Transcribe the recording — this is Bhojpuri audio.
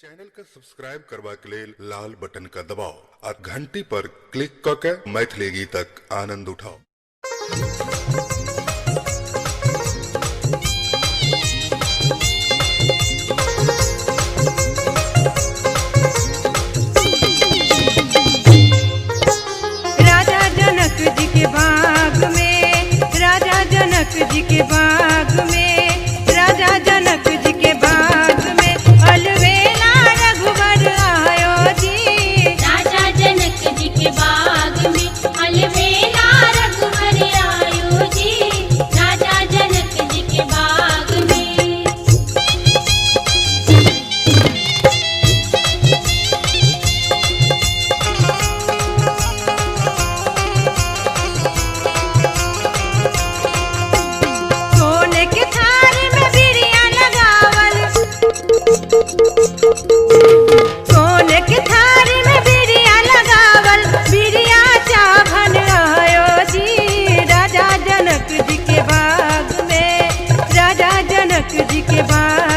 चैनल का सब्सक्राइब करवा के लेल लाल बटन का दबाओ और घंटी पर क्लिक करके मैथिली गीतक आनंद उठाओ। राजा जनक जी के बाग में, राजा जनक जी के बाग में, राजा जनक जी के बाग में अलवेला रघुवर आयो जी। राजा जनक जी के बाग में अलवेला रघुवर आयो जी। राजा जनक जी के बाग में सोने के थारी में बिरिया लगावल, सोने के थारी में बिरिया लगावल, बिरिया चाभन आयो जी। राजा जनक जी के बाग में, राजा जनक जी के बाग